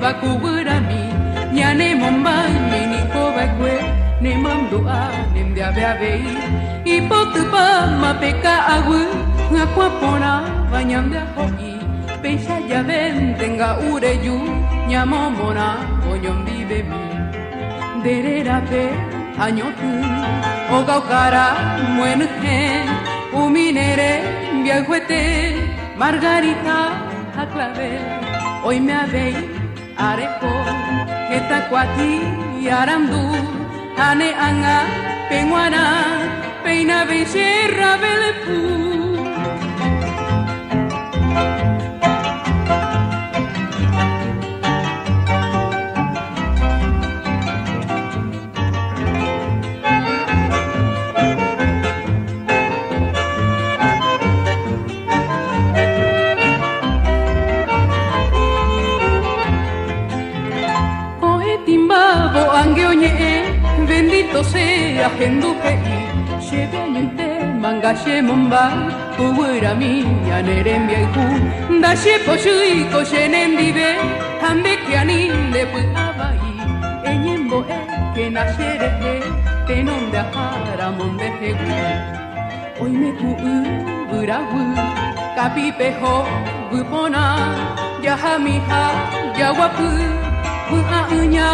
bakuburami nyane mombai mini kobekwe ne mamdua nem dia beabei ipotupa mapeka agu ngakwa pona banyam dia hoi peisa ya ven tenga ureyu nyamomona onyom vive mi derera pe añotu ogaukara muenhe uminere viajuete margarita a clavel hoy me habéis areco etacuati y arandu ane anga penguana peina becerra belepu bendito sea Hendupei, Shebenyute, Mangashe Momba, Kuwura Miya Nerembiaiku, Dashe Poshui, Koshenem Vive, Hambekiani, Lepu Hawaii, Enyembo E, Kenashere, Tenom de Haramon de Hegu, Oimeku Buragu, Kapipeho, Gupona, Yahamiha, Yawapu, Unya,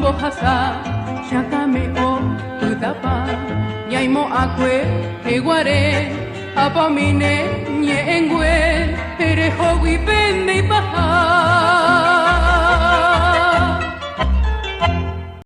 Bohasa. Shakame o utapa, yaimo akwe, eguare, apamine, nye